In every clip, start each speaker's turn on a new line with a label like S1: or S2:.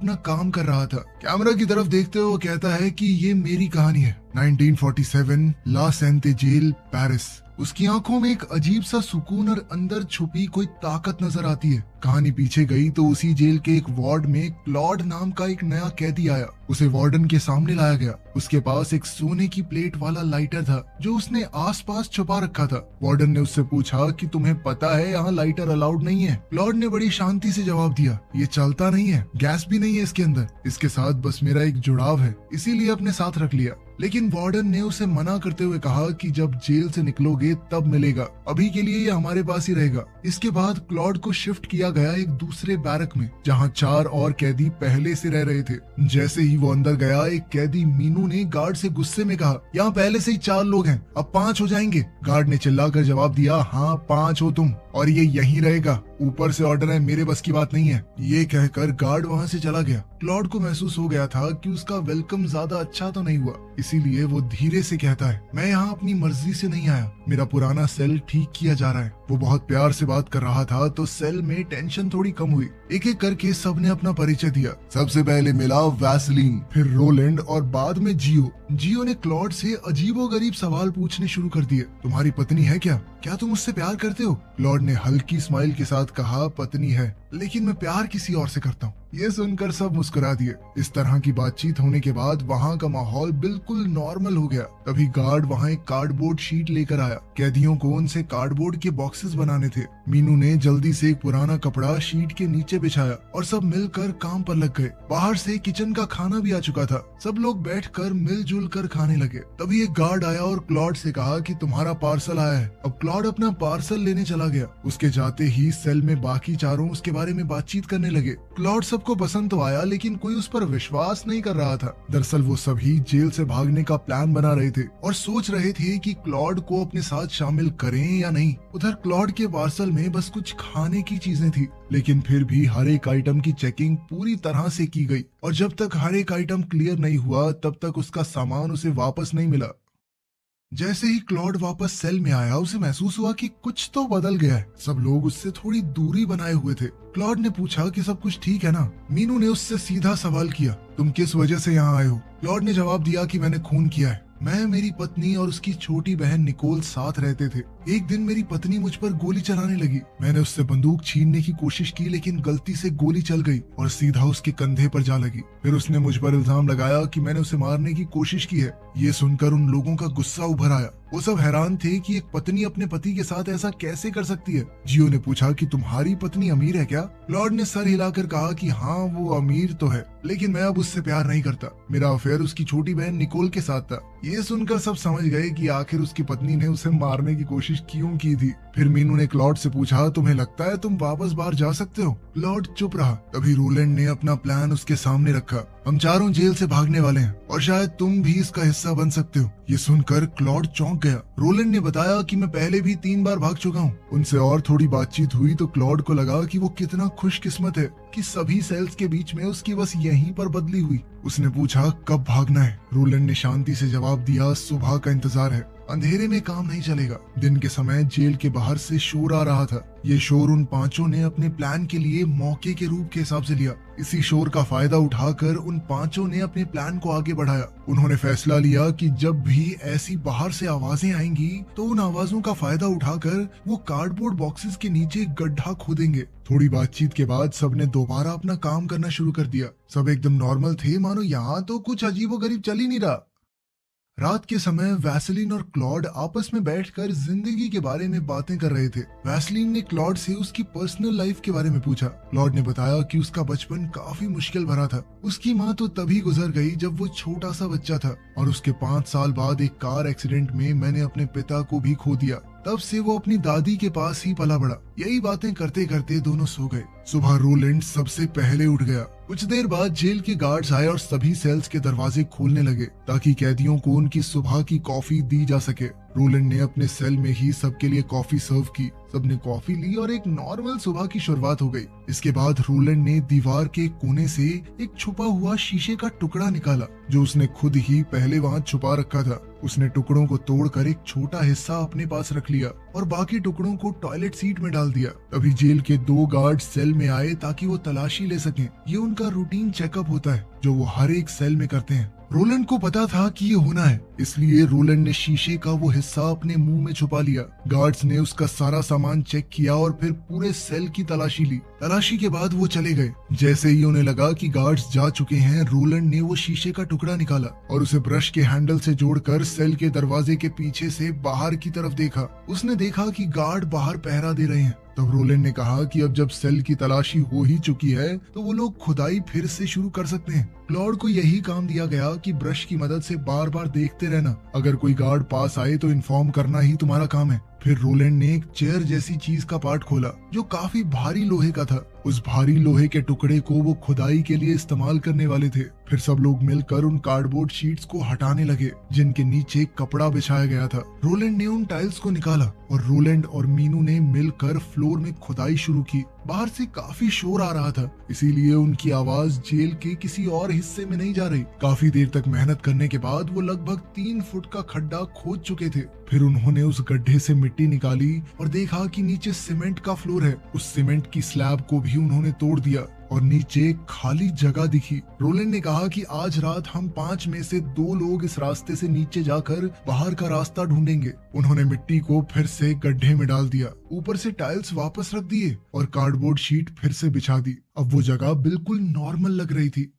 S1: अपना काम कर रहा था। कैमरा की तरफ देखते हुए वो कहता है कि ये मेरी कहानी है। 1947 ला सेंते जेल, पेरिस। उसकी आंखों में एक अजीब सा सुकून और अंदर छुपी कोई ताकत नजर आती है। कहानी पीछे गई तो उसी जेल के एक वार्ड में क्लॉड नाम का एक नया कैदी आया। उसे वार्डन के सामने लाया गया। उसके पास एक सोने की प्लेट वाला लाइटर था जो उसने आसपास छुपा रखा था। वार्डन ने उससे पूछा कि तुम्हें पता है यहाँ लाइटर अलाउड नहीं है। क्लॉड ने बड़ी शांति से जवाब दिया, ये चलता नहीं है, गैस भी नहीं है इसके अंदर, इसके साथ बस मेरा एक जुड़ाव है, इसीलिए अपने साथ रख लिया। लेकिन वार्डन ने उसे मना करते हुए कहा कि जब जेल से निकलोगे तब मिलेगा, अभी के लिए ये हमारे पास ही रहेगा। इसके बाद क्लॉड को शिफ्ट किया गया एक दूसरे बैरक में जहां 4 और कैदी पहले से रह रहे थे। जैसे ही वो अंदर गया, एक कैदी मीनू ने गार्ड से गुस्से में कहा, यहाँ पहले से ही 4 लोग हैं, अब 5 हो जाएंगे। गार्ड ने चिल्लाकर जवाब दिया, हाँ 5 हो तुम, और ये यहीं रहेगा, ऊपर से ऑर्डर है, मेरे बस की बात नहीं है। ये कहकर गार्ड वहाँ से चला गया। क्लॉड को महसूस हो गया था कि उसका वेलकम ज्यादा अच्छा तो नहीं हुआ, इसीलिए वो धीरे से कहता है, मैं यहाँ अपनी मर्जी से नहीं आया, मेरा पुराना सेल ठीक किया जा रहा है। वो बहुत प्यार से बात कर रहा था तो सेल में टेंशन थोड़ी कम हुई। एक एक करके सबने अपना परिचय दिया। सबसे पहले मिला वैसलीन, फिर रोलैंड और बाद में जियो। जियो ने क्लॉड से अजीबोगरीब सवाल पूछने शुरू कर दिए। तुम्हारी पत्नी है क्या तुम उससे प्यार करते हो? क्लॉड ने हल्की स्माइल के साथ कहा, पत्नी है, लेकिन मैं प्यार किसी और से करता हूँ। ये सुनकर सब मुस्कुरा दिए। इस तरह की बातचीत होने के बाद वहाँ का माहौल बिल्कुल नॉर्मल हो गया। तभी गार्ड वहाँ एक कार्डबोर्ड शीट लेकर आया। कैदियों को उनसे कार्डबोर्ड के बॉक्सेस बनाने थे। मीनू ने जल्दी से एक पुराना कपड़ा शीट के नीचे बिछाया और सब मिलकर काम पर लग गए। बाहर से किचन का खाना भी आ चुका था। सब लोग बैठकर मिलजुल कर खाने लगे। तभी एक गार्ड आया और क्लॉड से कहा कि तुम्हारा पार्सल आया है। अब क्लॉड अपना पार्सल लेने चला गया। उसके जाते ही सेल में बाकी चारों उसके बारे में बातचीत करने लगे। क्लॉड सबको पसंद तो आया, लेकिन कोई उस पर विश्वास नहीं कर रहा था। दरअसल वो सभी जेल से भागने का प्लान बना रहे थे और सोच रहे थे कि क्लॉड को अपने साथ शामिल करें या नहीं। उधर क्लॉड के पार्सल में बस कुछ खाने की चीजें थी, लेकिन फिर भी हर एक आइटम की चेकिंग पूरी तरह से की गई और जब तक हर एक आइटम क्लियर नहीं हुआ तब तक उसका सामान उसे वापस नहीं मिला। जैसे ही क्लॉड वापस सेल में आया, उसे महसूस हुआ कि कुछ तो बदल गया है। सब लोग उससे थोड़ी दूरी बनाए हुए थे। क्लॉड ने पूछा कि सब कुछ ठीक है ना? मीनू ने उससे सीधा सवाल किया, तुम किस वजह से यहाँ आए हो? क्लॉड ने जवाब दिया कि मैंने खून किया है। मैं, मेरी पत्नी और उसकी छोटी बहन निकोल साथ रहते थे। एक दिन मेरी पत्नी मुझ पर गोली चलाने लगी। मैंने उससे बंदूक छीनने की कोशिश की, लेकिन गलती से गोली चल गई और सीधा उसके कंधे पर जा लगी। फिर उसने मुझ पर इल्जाम लगाया कि मैंने उसे मारने की कोशिश की है। ये सुनकर उन लोगों का गुस्सा उभर आया। वो सब हैरान थे कि एक पत्नी अपने पति के साथ ऐसा कैसे कर सकती है। जियो ने पूछा कि तुम्हारी पत्नी अमीर है क्या? क्लॉड ने सर हिलाकर कहा कि हाँ, वो अमीर तो है, लेकिन मैं अब उससे प्यार नहीं करता। मेरा अफेयर उसकी छोटी बहन निकोल के साथ था। ये सुनकर सब समझ गए कि आखिर उसकी पत्नी ने उसे मारने की कोशिश क्यों की थी। फिर मीनू ने क्लॉड से पूछा, तुम्हें लगता है तुम वापस बाहर जा सकते हो? क्लॉड चुप रहा। तभी रोलैंड ने अपना प्लान उसके सामने रखा। हम चारों जेल से भागने वाले हैं और शायद तुम भी इसका हिस्सा बन सकते हो। ये सुनकर क्लॉड चौंक गया। रोलैंड ने बताया कि मैं पहले भी 3 बार भाग चुका हूँ। उनसे और थोड़ी बातचीत हुई तो क्लॉड को लगा कि वो कितना खुशकिस्मत है कि सभी सेल्स के बीच में उसकी बस यहीं पर बदली हुई। उसने पूछा, कब भागना है? रोलैंड ने शांति से जवाब दिया, सुबह का इंतजार है, अंधेरे में काम नहीं चलेगा। दिन के समय जेल के बाहर से शोर आ रहा था। ये शोर उन 5 ने अपने प्लान के लिए मौके के रूप के हिसाब से लिया। इसी शोर का फायदा उठाकर उन 5 ने अपने प्लान को आगे बढ़ाया। उन्होंने फैसला लिया कि जब भी ऐसी बाहर से आवाजें आएंगी तो उन आवाजों का फायदा उठाकर वो कार्डबोर्ड बॉक्सेस के नीचे गड्ढा खोदेंगे। थोड़ी बातचीत के बाद सबने दोबारा अपना काम करना शुरू कर दिया। सब एकदम नॉर्मल थे, मानो यहाँ तो कुछ अजीबोगरीब चल ही नहीं रहा। रात के समय वैसलीन और क्लॉड आपस में बैठकर जिंदगी के बारे में बातें कर रहे थे। वैसलीन ने क्लॉड से उसकी पर्सनल लाइफ के बारे में पूछा। क्लॉड ने बताया कि उसका बचपन काफी मुश्किल भरा था। उसकी माँ तो तभी गुजर गई जब वो छोटा सा बच्चा था और उसके 5 साल बाद एक कार एक्सीडेंट में मैंने अपने पिता को भी खो दिया। तब से वो अपनी दादी के पास ही पला बड़ा। यही बातें करते करते दोनों सो गए। सुबह रोलैंड सबसे पहले उठ गया। कुछ देर बाद जेल के गार्ड्स आए और सभी सेल्स के दरवाजे खोलने लगे ताकि कैदियों को उनकी सुबह की कॉफी दी जा सके। रोलैंड ने अपने सेल में ही सबके लिए कॉफी सर्व की। सबने कॉफी ली और एक नॉर्मल सुबह की शुरुआत हो गई। इसके बाद रोलैंड ने दीवार के कोने से एक छुपा हुआ शीशे का टुकड़ा निकाला जो उसने खुद ही पहले वहां छुपा रखा था। उसने टुकड़ों को तोड़कर एक छोटा हिस्सा अपने पास रख लिया और बाकी टुकड़ों को टॉयलेट सीट में डाल दिया। तभी जेल के 2 गार्ड सेल में आए ताकि वो तलाशी ले सकें। ये उनका रूटीन चेकअप होता है जो वो हर एक सेल में करते हैं। रोलैंड को पता था कि ये होना है, इसलिए रोलैंड ने शीशे का वो हिस्सा अपने मुंह में छुपा लिया। गार्ड्स ने उसका सारा सामान चेक किया और फिर पूरे सेल की तलाशी ली। तलाशी के बाद वो चले गए। जैसे ही उन्हें लगा कि गार्ड्स जा चुके हैं, रोलैंड ने वो शीशे का टुकड़ा निकाला और उसे ब्रश के हैंडल से जोड़कर सेल के दरवाजे के पीछे से बाहर की तरफ देखा। उसने देखा कि गार्ड बाहर पहरा दे रहे हैं। तब रोलैंड ने कहा कि अब जब सेल की तलाशी हो ही चुकी है तो वो लोग खुदाई फिर से शुरू कर सकते हैं। क्लॉड को यही काम दिया गया कि ब्रश की मदद से बार बार देखते रहना। अगर कोई गार्ड पास आए तो इन्फॉर्म करना ही तुम्हारा काम है। फिर रोलैंड ने एक चेयर जैसी चीज का पार्ट खोला जो काफी भारी लोहे का था। उस भारी लोहे के टुकड़े को वो खुदाई के लिए इस्तेमाल करने वाले थे। फिर सब लोग मिलकर उन कार्डबोर्ड शीट्स को हटाने लगे जिनके नीचे कपड़ा बिछाया गया था। रोलैंड ने उन टाइल्स को निकाला और रोलैंड और मीनू ने मिलकर फ्लोर में खुदाई शुरू की। बाहर से काफी शोर आ रहा था, इसीलिए उनकी आवाज जेल के किसी और हिस्से में नहीं जा रही। काफी देर तक मेहनत करने के बाद वो लगभग 3 फुट का खड्डा खोद चुके थे। फिर उन्होंने उस गड्ढे से मिट्टी निकाली और देखा कि नीचे सीमेंट का फ्लोर है। उस सीमेंट की स्लैब को भी उन्होंने तोड़ दिया और नीचे खाली जगह दिखी। रोलैंड ने कहा कि आज रात हम 5 में से 2 लोग इस रास्ते से नीचे जाकर बाहर का रास्ता ढूंढेंगे। उन्होंने मिट्टी को फिर से गड्ढे में डाल दिया, ऊपर से टाइल्स वापस रख दिए और कार्डबोर्ड शीट फिर से बिछा दी। अब वो जगह बिल्कुल नॉर्मल लग रही थी।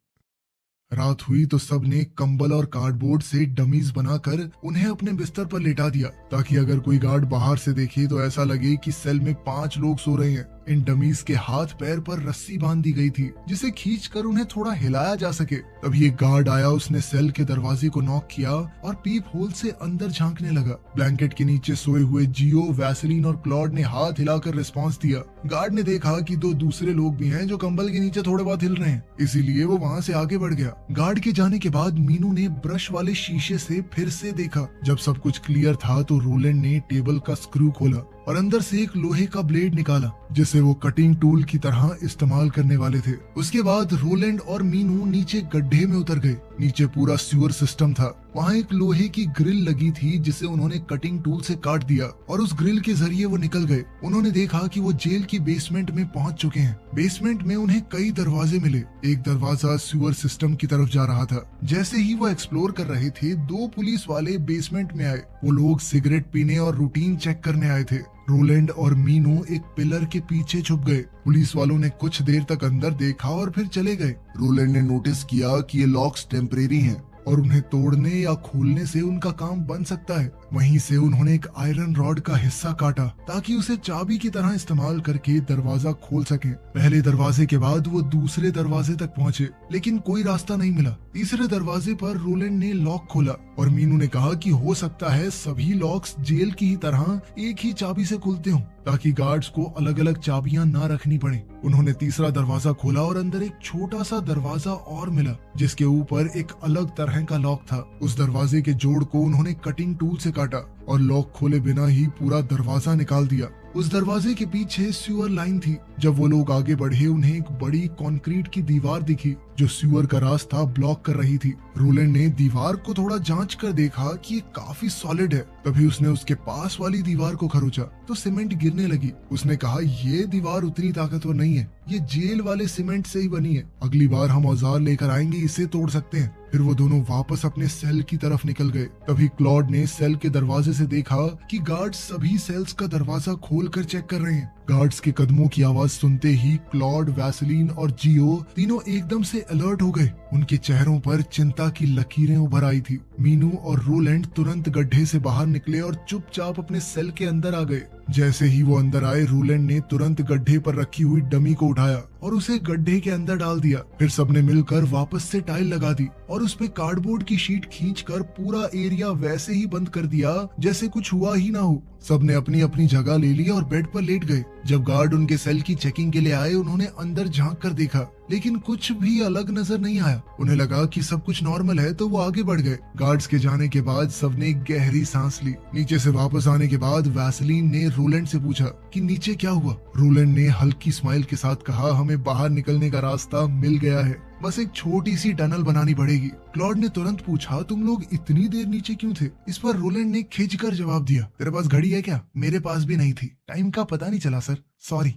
S1: रात हुई तो सबने कंबल और कार्डबोर्ड से डमीज बनाकर उन्हें अपने बिस्तर पर लेटा दिया ताकि अगर कोई गार्ड बाहर से देखे तो ऐसा लगे कि सेल में 5 लोग सो रहे हैं। इन डमीज के हाथ पैर पर रस्सी बांध दी गई थी जिसे खींचकर उन्हें थोड़ा हिलाया जा सके। तभी एक गार्ड आया, उसने सेल के दरवाजे को नॉक किया और पीप होल से अंदर झांकने लगा। ब्लैंकेट के नीचे सोए हुए जियो, वैसलीन और क्लॉड ने हाथ हिलाकर रिस्पॉन्स दिया। गार्ड ने देखा कि 2 दूसरे लोग भी हैं जो कंबल के नीचे थोड़े बहुत हिल रहे हैं, इसीलिए वो वहाँ से आगे बढ़ गया। गार्ड के जाने के बाद मीनू ने ब्रश वाले शीशे से फिर से देखा। जब सब कुछ क्लियर था तो रोलैंड ने टेबल का स्क्रू खोला और अंदर से एक लोहे का ब्लेड निकाला जिसे वो कटिंग टूल की तरह इस्तेमाल करने वाले थे। उसके बाद रोलैंड और मीनू नीचे गड्ढे में उतर गए। नीचे पूरा सीवर सिस्टम था। वहाँ एक लोहे की ग्रिल लगी थी जिसे उन्होंने कटिंग टूल से काट दिया और उस ग्रिल के जरिए वो निकल गए। उन्होंने देखा कि वो जेल की बेसमेंट में पहुंच चुके हैं। बेसमेंट में उन्हें कई दरवाजे मिले। एक दरवाजा सीवर सिस्टम की तरफ जा रहा था। जैसे ही वो एक्सप्लोर कर रहे थे, 2 पुलिस वाले बेसमेंट में आए। वो लोग सिगरेट पीने और रूटीन चेक करने आए थे। रोलैंड और मीनू एक पिलर के पीछे छुप गए। पुलिस वालों ने कुछ देर तक अंदर देखा और फिर चले गए। रोलैंड ने नोटिस किया कि ये लॉक्स टेम्परेरी हैं और उन्हें तोड़ने या खोलने से उनका काम बन सकता है। वहीं से उन्होंने एक आयरन रॉड का हिस्सा काटा ताकि उसे चाबी की तरह इस्तेमाल करके दरवाजा खोल सकें। पहले दरवाजे के बाद वो दूसरे दरवाजे तक पहुंचे, लेकिन कोई रास्ता नहीं मिला। तीसरे दरवाजे पर रोलैंड ने लॉक खोला और मीनू ने कहा कि हो सकता है सभी लॉक्स जेल की ही तरह एक ही चाबी से खुलते हों ताकि गार्ड्स को अलग अलग चाबियां ना रखनी पड़े। उन्होंने तीसरा दरवाजा खोला और अंदर एक छोटा सा दरवाजा और मिला जिसके ऊपर एक अलग तरह का लॉक था। उस दरवाजे के जोड़ को उन्होंने कटिंग टूल से काटा और लॉक खोले बिना ही पूरा दरवाजा निकाल दिया। उस दरवाजे के पीछे सीवर लाइन थी। जब वो लोग आगे बढ़े, उन्हें एक बड़ी कंक्रीट की दीवार दिखी जो सीवर का रास्ता ब्लॉक कर रही थी। रोलैंड ने दीवार को थोड़ा जांच कर देखा कि ये काफी सॉलिड है। तभी उसने उसके पास वाली दीवार को खरोचा तो सीमेंट गिरने लगी। उसने कहा, ये दीवार उतनी ताकतवर नहीं है, ये जेल वाले सीमेंट से ही बनी है। अगली बार हम औजार लेकर आएंगे, इसे तोड़ सकते हैं। फिर वो दोनों वापस अपने सेल की तरफ निकल गए। तभी क्लॉड ने सेल के दरवाजे से देखा कि गार्ड्स सभी सेल्स का दरवाजा खोलकर चेक कर रहे हैं। गार्ड्स के कदमों की आवाज सुनते ही क्लॉड, वैसलीन और जियो तीनों एकदम से अलर्ट हो गए। उनके चेहरों पर चिंता की लकीरें उभर आई थी। मीनू और रोलैंड तुरंत गड्ढे से बाहर निकले और चुपचाप अपने सेल के अंदर आ गए। जैसे ही वो अंदर आए, रोलैंड ने तुरंत गड्ढे पर रखी हुई डमी को उठाया और उसे गड्ढे के अंदर डाल दिया। फिर सबने मिलकर वापस से टाइल लगा दी और उसपे कार्डबोर्ड की शीट खींचकर पूरा एरिया वैसे ही बंद कर दिया जैसे कुछ हुआ ही ना हो। सबने अपनी अपनी जगह ले ली और बेड पर लेट गए। जब गार्ड उनके सेल की चेकिंग के लिए आए, उन्होंने अंदर झांक कर देखा, लेकिन कुछ भी अलग नजर नहीं आया। उन्हें लगा कि सब कुछ नॉर्मल है तो वो आगे बढ़ गए। गार्ड्स के जाने के बाद सबने गहरी सांस ली। नीचे से वापस आने के बाद वैसलीन ने रोलैंड से पूछा कि नीचे क्या हुआ। रोलैंड ने हल्की स्माइल के साथ कहा, हमें बाहर निकलने का रास्ता मिल गया है, बस एक छोटी सी टनल बनानी पड़ेगी। क्लॉड ने तुरंत पूछा, तुम लोग इतनी देर नीचे क्यों थे? इस पर रोलैंड ने खिंचकर जवाब दिया, तेरे पास घड़ी है क्या? मेरे पास भी नहीं थी, टाइम का पता नहीं चला सर, सॉरी।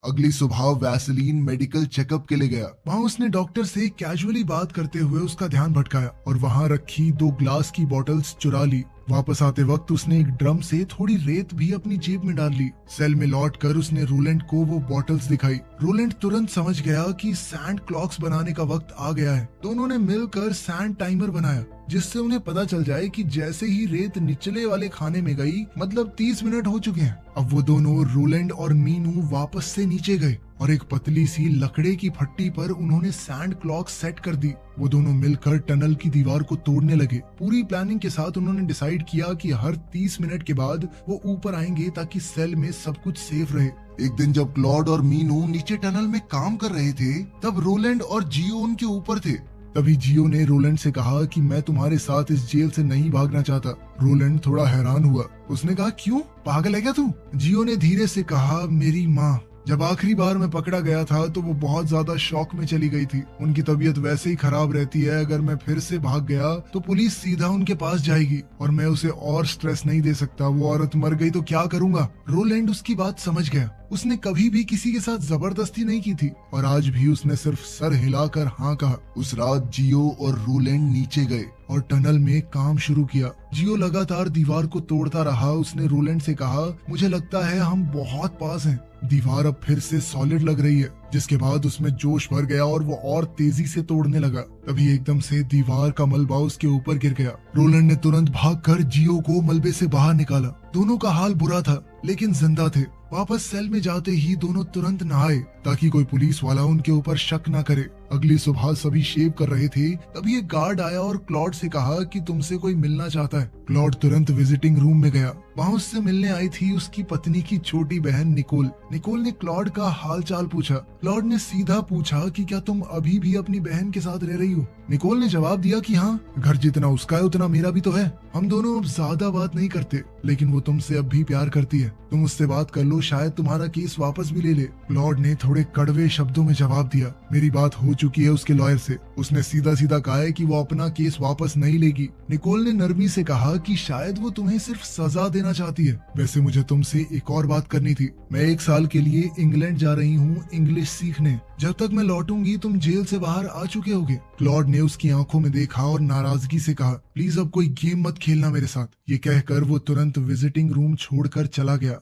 S1: अगली सुबह वैसलीन मेडिकल चेकअप के लिए गया। वहाँ उसने डॉक्टर से कैजुअली बात करते हुए उसका ध्यान भटकाया और वहाँ रखी 2 ग्लास की बॉटल्स चुरा ली। वापस आते वक्त उसने एक ड्रम से थोड़ी रेत भी अपनी जेब में डाल ली। सेल में लौटकर उसने रोलैंड को वो बॉटल्स दिखाई। रोलैंड तुरंत समझ गया कि सैंड क्लॉक्स बनाने का वक्त आ गया है। दोनों ने मिलकर सैंड टाइमर बनाया, जिससे उन्हें पता चल जाए कि जैसे ही रेत निचले वाले खाने में गई, मतलब 30 मिनट हो चुके हैं। अब वो दोनों, रोलैंड और मीनू, वापस से नीचे गए और एक पतली सी लकड़े की फट्टी पर उन्होंने सैंड क्लॉक सेट कर दी। वो दोनों मिलकर टनल की दीवार को तोड़ने लगे। पूरी प्लानिंग के साथ उन्होंने डिसाइड किया कि हर 30 मिनट के बाद वो ऊपर आएंगे ताकि सेल में सब कुछ सेफ रहे। एक दिन जब क्लॉड और मीनू नीचे टनल में काम कर रहे थे, तब रोलैंड और जियो उनके ऊपर थे। तभी जियो ने रोलैंड से कहा कि मैं तुम्हारे साथ इस जेल से नहीं भागना चाहता। रोलैंड थोड़ा हैरान हुआ। उसने कहा, क्यों, पागल है क्या तू? जियो ने धीरे से कहा, मेरी माँ, जब आखिरी बार मैं पकड़ा गया था तो वो बहुत ज्यादा शॉक में चली गई थी। उनकी तबीयत वैसे ही खराब रहती है। अगर मैं फिर से भाग गया तो पुलिस सीधा उनके पास जाएगी और मैं उसे और स्ट्रेस नहीं दे सकता। वो औरत मर गई तो क्या करूंगा? रोलैंड उसकी बात समझ गया। उसने कभी भी किसी के साथ जबरदस्ती नहीं की थी और आज भी उसने सिर्फ सर हिलाकर हाँ कहा। उस रात जियो और रोलैंड नीचे गए और टनल में काम शुरू किया। जियो लगातार दीवार को तोड़ता रहा। उसने रोलैंड से कहा, मुझे लगता है हम बहुत पास हैं। दीवार अब फिर से सॉलिड लग रही है, जिसके बाद उसमें जोश भर गया और वो और तेजी से तोड़ने लगा। तभी एकदम से दीवार का मलबा उसके ऊपर गिर गया। रोलैंड ने तुरंत भागकर जियो को मलबे से बाहर निकाला। दोनों का हाल बुरा था, लेकिन जिंदा थे। वापस सेल में जाते ही दोनों तुरंत नहाए ताकि कोई पुलिस वाला उनके ऊपर शक न करे। अगली सुबह सभी शेव कर रहे थे, तभी एक गार्ड आया और क्लॉड से कहा कि तुमसे कोई मिलना चाहता है। क्लॉड तुरंत विजिटिंग रूम में गया। वहाँ उससे मिलने आई थी उसकी पत्नी की छोटी बहन निकोल। निकोल ने क्लॉड का हाल चाल पूछा। क्लॉड ने सीधा पूछा कि क्या तुम अभी भी अपनी बहन के साथ रह रही हो? निकोल ने जवाब दिया कि हाँ, घर जितना उसका है उतना मेरा भी तो है। हम दोनों अब ज्यादा बात नहीं करते, लेकिन वो तुमसे अब भी प्यार करती है। तुम उससे बात कर लो, शायद तुम्हारा केस वापस भी ले ले। क्लॉड ने थोड़े कड़वे शब्दों में जवाब दिया, मेरी बात हो चुकी है उसके लॉयर से। उसने सीधा सीधा कहा है कि वो अपना केस वापस नहीं लेगी। निकोल ने नरमी से कहा कि शायद वो तुम्हें सिर्फ सजा देना चाहती है। वैसे मुझे तुमसे एक और बात करनी थी। मैं 1 साल के लिए इंग्लैंड जा रही हूँ इंग्लिश सीखने। जब तक मैं लौटूंगी तुम जेल से बाहर आ चुके होगे। क्लॉड ने उसकी आंखों में देखा और नाराजगी से कहा, प्लीज अब कोई गेम मत खेलना मेरे साथ। ये कहकर वो तुरंत विजिटिंग रूम छोड़कर चला गया।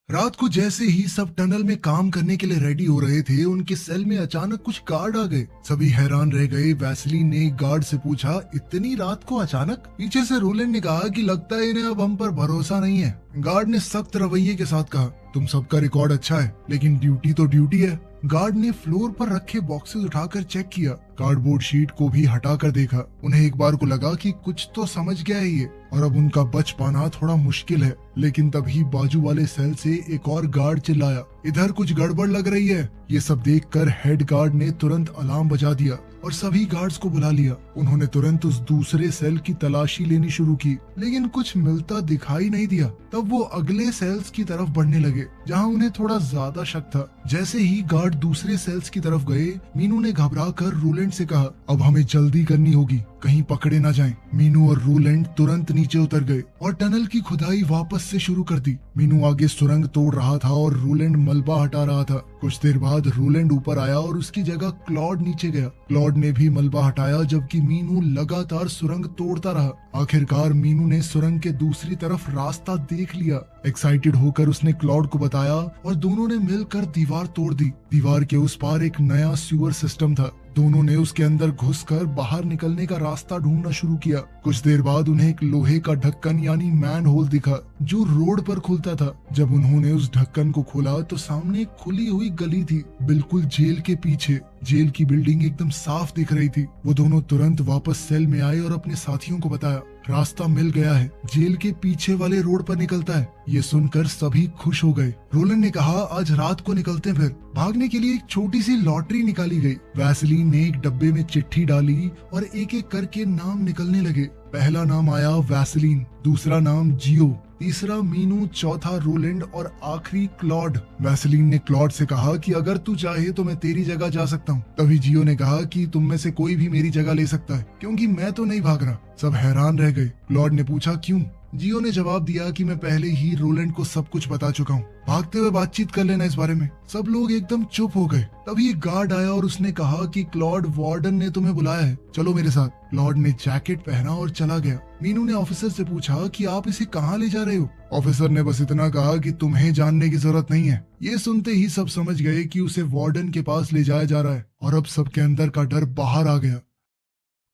S1: रात को जैसे ही सब टनल में काम करने के लिए रेडी हो रहे थे, उनके सेल में अचानक कुछ गार्ड आ गए। सभी हैरान रह गए। वैसलीन ने गार्ड से पूछा, इतनी रात को अचानक? पीछे से रोलैंड ने कहा कि लगता है इन्हें अब हम पर भरोसा नहीं है। गार्ड ने सख्त रवैये के साथ कहा, तुम सबका रिकॉर्ड अच्छा है, लेकिन ड्यूटी तो ड्यूटी है। गार्ड ने फ्लोर पर रखे बॉक्सेस उठाकर चेक किया, कार्डबोर्ड शीट को भी हटाकर देखा। उन्हें एक बार को लगा कि कुछ तो समझ गया है ये, और अब उनका बच पाना थोड़ा मुश्किल है। लेकिन तभी बाजू वाले सेल से एक और गार्ड चिल्लाया, इधर कुछ गड़बड़ लग रही है। ये सब देखकर हेड गार्ड ने तुरंत अलार्म बजा दिया और सभी गार्ड्स को बुला लिया। उन्होंने तुरंत उस दूसरे सेल की तलाशी लेनी शुरू की, लेकिन कुछ मिलता दिखाई नहीं दिया। तब वो अगले सेल्स की तरफ बढ़ने लगे, जहां उन्हें थोड़ा ज्यादा शक था। जैसे ही गार्ड दूसरे सेल्स की तरफ गए, मीनू ने घबराकर रोलैंड से कहा, अब हमें जल्दी करनी होगी, कहीं पकड़े ना जाएं। मीनू और रोलैंड तुरंत नीचे उतर गए और टनल की खुदाई वापस से शुरू कर दी। मीनू आगे सुरंग तोड़ रहा था और रोलैंड मलबा हटा रहा था। कुछ देर बाद रोलैंड ऊपर आया और उसकी जगह क्लॉड नीचे गया। क्लॉड ने भी मलबा हटाया, जबकि मीनू लगातार सुरंग तोड़ता रहा। आखिरकार मीनू ने सुरंग के दूसरी तरफ रास्ता देख लिया। एक्साइटेड होकर उसने क्लॉड को बताया और दोनों ने मिलकर दीवार तोड़ दी। दीवार के उस पार एक नया सीवर सिस्टम था। दोनों ने उसके अंदर घुसकर बाहर निकलने का रास्ता ढूंढना शुरू किया। कुछ देर बाद उन्हें एक लोहे का ढक्कन यानी मैन होल दिखा, जो रोड पर खुलता था। जब उन्होंने उस ढक्कन को खोला तो सामने एक खुली हुई गली थी, बिल्कुल जेल के पीछे। जेल की बिल्डिंग एकदम साफ दिख रही थी। वो दोनों तुरंत वापस सेल में आए और अपने साथियों को बताया रास्ता मिल गया है, जेल के पीछे वाले रोड पर निकलता है। ये सुनकर सभी खुश हो गए। रोलन ने कहा आज रात को निकलते हैं। फिर भागने के लिए एक छोटी सी लॉटरी निकाली गई। वैसलीन ने एक डब्बे में चिट्ठी डाली और एक एक करके नाम निकलने लगे। पहला नाम आया वैसलीन, दूसरा नाम जियो, तीसरा मीनू, चौथा रोलैंड और आखिरी क्लॉड। वैसलीन ने क्लॉड से कहा कि अगर तू चाहे तो मैं तेरी जगह जा सकता हूँ। तभी जियो ने कहा कि तुम में से कोई भी मेरी जगह ले सकता है क्योंकि मैं तो नहीं भाग रहा। सब हैरान रह गए। क्लॉड ने पूछा क्यों? जियो ने जवाब दिया कि मैं पहले ही रोलैंड को सब कुछ बता चुका हूँ, भागते हुए बातचीत कर लेना इस बारे में। सब लोग एकदम चुप हो गए। तभी एक गार्ड आया और उसने कहा कि क्लॉड, वार्डन ने तुम्हें बुलाया है, चलो मेरे साथ। क्लॉड ने जैकेट पहना और चला गया। मीनू ने ऑफिसर से पूछा कि आप इसे कहाँ ले जा रहे हो? ऑफिसर ने बस इतना कहा कि तुम्हें जानने की जरूरत नहीं है। ये सुनते ही सब समझ गए कि उसे वार्डन के पास ले जाया जा रहा है और अब सबके अंदर का डर बाहर आ गया।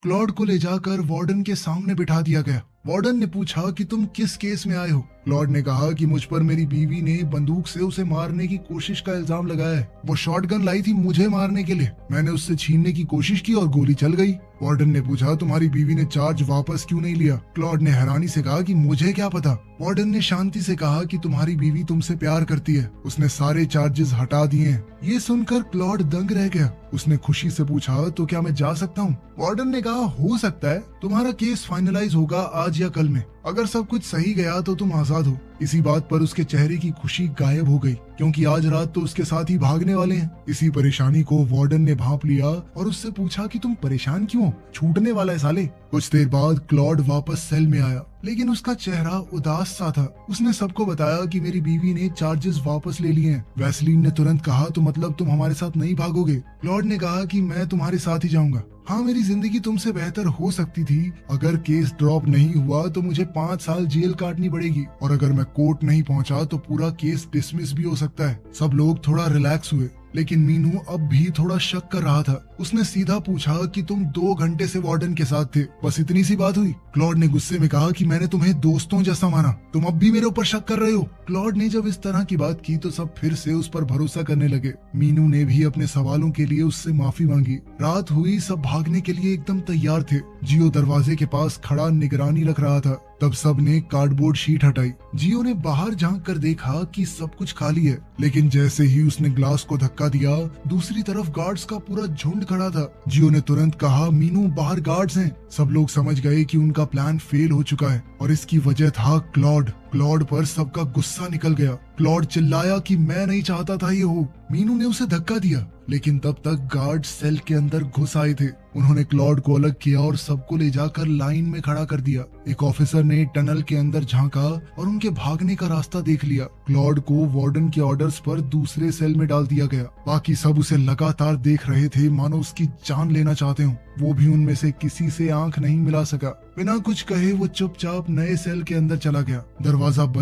S1: क्लॉड को ले जाकर वार्डन के सामने बिठा दिया गया। वार्डन ने पूछा कि तुम किस केस में आए हो? क्लॉड ने कहा कि मुझ पर मेरी बीवी ने बंदूक से उसे मारने की कोशिश का इल्जाम लगाया है। वो शॉटगन लाई थी मुझे मारने के लिए। मैंने उससे छीनने की कोशिश की और गोली चल गई। वार्डन ने पूछा तुम्हारी बीवी ने चार्ज वापस क्यों नहीं लिया? क्लॉड ने हैरानी से कहा कि मुझे क्या पता। वार्डन ने शांति से कहा कि तुम्हारी बीवी तुमसे प्यार करती है, उसने सारे चार्जेस हटा दिए हैं। ये सुनकर क्लॉड दंग रह गया। उसने खुशी से पूछा तो क्या मैं जा सकता हूँ? वार्डन ने कहा हो सकता है, तुम्हारा केस फाइनलाइज होगा आज या कल में। अगर सब कुछ सही गया तो तुम आजाद हो। इसी बात पर उसके चेहरे की खुशी गायब हो गई क्योंकि आज रात तो उसके साथ ही भागने वाले हैं। इसी परेशानी को वार्डन ने भांप लिया और उससे पूछा कि तुम परेशान क्यों हो? छूटने वाला है साले। कुछ देर बाद क्लॉड वापस सेल में आया लेकिन उसका चेहरा उदास सा था। उसने सबको बताया कि मेरी बीवी ने चार्जेस वापस ले लिए हैं। वैसलीन ने तुरंत कहा तो मतलब तुम हमारे साथ नहीं भागोगे? क्लॉड ने कहा कि मैं तुम्हारे साथ ही जाऊंगा। हाँ, मेरी जिंदगी तुमसे बेहतर हो सकती थी। अगर केस ड्रॉप नहीं हुआ तो मुझे 5 साल जेल काटनी पड़ेगी और अगर मैं कोर्ट नहीं पहुंचा तो पूरा केस डिसमिस भी हो सकता है। सब लोग थोड़ा रिलैक्स हुए लेकिन मीनू अब भी थोड़ा शक कर रहा था। उसने सीधा पूछा कि तुम 2 घंटे से वार्डन के साथ थे, बस इतनी सी बात हुई? क्लॉड ने गुस्से में कहा कि मैंने तुम्हें दोस्तों जैसा माना, तुम अब भी मेरे ऊपर शक कर रहे हो। क्लॉड ने जब इस तरह की बात की तो सब फिर से उस पर भरोसा करने लगे। मीनू ने भी अपने सवालों के लिए उससे माफी मांगी। रात हुई, सब भागने के लिए एकदम तैयार थे। जियो दरवाजे के पास खड़ा निगरानी रख रहा था। तब सब ने कार्डबोर्ड शीट हटाई। जियो ने बाहर झांक कर देखा कि सब कुछ खाली है, लेकिन जैसे ही उसने ग्लास को धक्का दिया दूसरी तरफ गार्ड्स का पूरा झुंड खड़ा था। जियो ने तुरंत कहा मीनू, बाहर गार्ड्स हैं। सब लोग समझ गए कि उनका प्लान फेल हो चुका है और इसकी वजह था क्लॉड। क्लॉड पर सबका गुस्सा निकल गया। क्लॉड चिल्लाया कि मैं नहीं चाहता था ये हो। मीनू ने उसे धक्का दिया लेकिन तब तक गार्ड सेल के अंदर घुस आए थे। उन्होंने क्लॉड को अलग किया और सबको ले जाकर लाइन में खड़ा कर दिया। एक ऑफिसर ने टनल के अंदर झांका और उनके भागने का रास्ता देख लिया। क्लॉड को वार्डन के ऑर्डर्स पर दूसरे सेल में डाल दिया गया। बाकी सब उसे लगातार देख रहे थे मानो उसकी जान लेना चाहते हो। वो भी उनमें से किसी से आंख नहीं मिला सका। बिना कुछ कहे वो चुपचाप नए सेल के अंदर चला गया। दरवाजा बंद